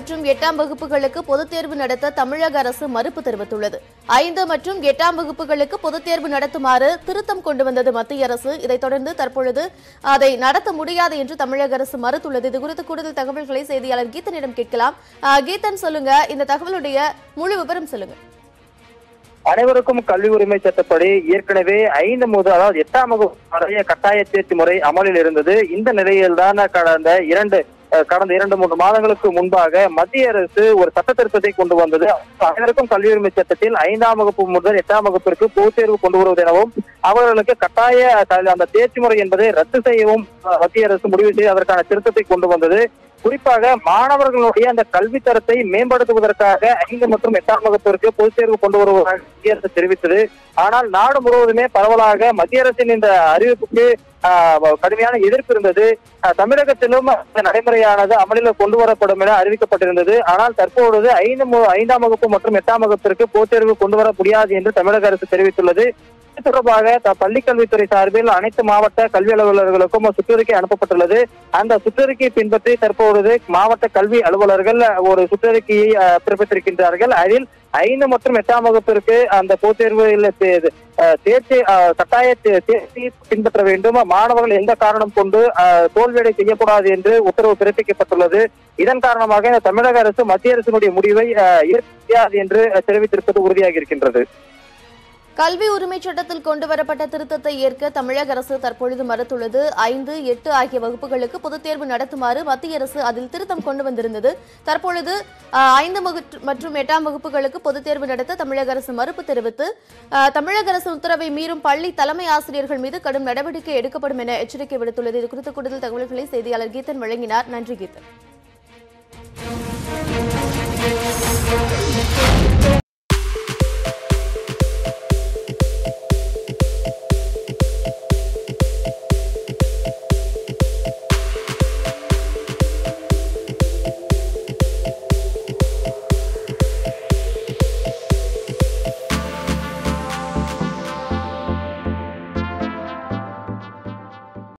மற்றும் 8ஆம் வகுப்புகளுக்கு பொதுத் தேர்வு நடத்த தமிழக அரசு மறுப்பு தெரிவித்துள்ளது. 5 மற்றும் 8ஆம் வகுப்புகளுக்கு பொதுத் தேர்வு நடத்துமாறு திருத்தம் கொண்டு வந்தது மத்திய அரசு. இதைத் தொடர்ந்து தற்பொழுது அதை நடத்த முடியாது என்று தமிழக அரசு மறுத்துள்ளது. இது குறித்து கூடுதல் தகவல்களை செய்தியாளர் கீதனிடம் கேட்கலாம். கீதன், சொல்லுங்க, இந்த தகவலுடைய முழு விவரம் சொல்லுங்க. அனைவருக்கும் கல்வி உரிமை சட்டப்படி ஏற்கனவே 5 முதல் அதாவது 8ஆம் வகுப்பு வரைய கட்டாய தேர்ச்சி முறை அமலில் இருந்தது. இந்த நிலையில்தான் கடந்த 2-3 மாதங்களுக்கு முன்பாக மத்திய அரசு ஒரு சட்ட திருத்தத்தை கொண்டு வந்தது. அனைவருக்கும் கல்வி உரிமை சட்டத்தில் 5ஆம் வகுப்பு முதல் 8ஆம் வகுப்பிற்கு பொதுத் தேர்வு கொண்டு வருவது எனவும் அவர்களுக்கு கட்டாய அந்த தேர்ச்சி முறை என்பதை ரத்து செய்யவும் மத்திய அரசு முடிவு செய்து அதற்கான திருத்தத்தை கொண்டு வந்தது. குறிப்பாக மாணவர்களுடைய அந்த கல்வி தரத்தை மேம்படுத்துவதற்காக 5 மற்றும் 8ஆம் வகுப்பிற்கு பொதுத் தேர்வு கொண்டு வருவதாக மத்திய அரசு தெரிவித்தது. ஆனால் நாடு முழுவதுமே பரவலாக மத்திய அரசின் இந்த அறிவிப்புக்கு கடுமையான எதிர்ப்பு இருந்தது. தமிழகத்திலும் நடைமுறையானது அமலில் கொண்டு வரப்படும் என அறிவிக்கப்பட்டிருந்தது. ஆனால் தற்பொழுது 5ஆம் வகுப்பு மற்றும் 8ஆம் வகுப்பிற்கு பொதுத் தேர்வு கொண்டு வர முடியாது என்று தமிழக அரசு தெரிவித்துள்ளது. இது தொடர்பாக பள்ளிக்கல்வித்துறை சார்பில் அனைத்து மாவட்ட கல்வி அலுவலர்களுக்கும் சுற்றறிக்கை அனுப்பப்பட்டுள்ளது. அந்த சுற்றறிக்கையை பின்பற்றி தற்பொழுது மாவட்ட கல்வி அலுவலர்கள் ஒரு சுற்றறிக்கையை பிறப்பித்திருக்கின்றார்கள். அதில் 5 மற்றும் 8ஆம் வகுப்பிற்கு அந்த பொதுத் தேர்வில் தேர்ச்சி கட்டாய தேர்ச்சி பின்பற்ற வேண்டும், மாணவர்கள் எந்த காரணம் கொண்டு தோல்வியடை செய்யக்கூடாது என்று உத்தரவு பிறப்பிக்கப்பட்டுள்ளது. இதன் காரணமாக தமிழக அரசு மத்திய அரசினுடைய முடிவை ஏற்க முடியாது என்று தெரிவித்திருப்பது உறுதியாக இருக்கின்றது. கல்வி உரிமை சட்டத்தில் கொண்டுவரப்பட்ட திருத்தத்தை ஏற்க தமிழக அரசு தற்பொழுது மறுத்துள்ளது. 5, 8 ஆகிய வகுப்புகளுக்கு பொதுத் தேர்வு நடத்துமாறு மத்திய அரசு அதில் திருத்தம் கொண்டு வந்திருந்தது. தற்பொழுது 5 மற்றும் 8ஆம் வகுப்புகளுக்கு பொதுத் தேர்வு நடத்த தமிழக அரசு மறுப்பு தெரிவித்து தமிழக அரசு உத்தரவை மீறும் பள்ளி தலைமை ஆசிரியர்கள் மீது கடும் நடவடிக்கை எடுக்கப்படும் என எச்சரிக்கை விடுத்துள்ளது. இது குறித்த கூடுதல் தகவல்களை செய்தியாளர் கீதன் வழங்கினார். நன்றி கீதன்.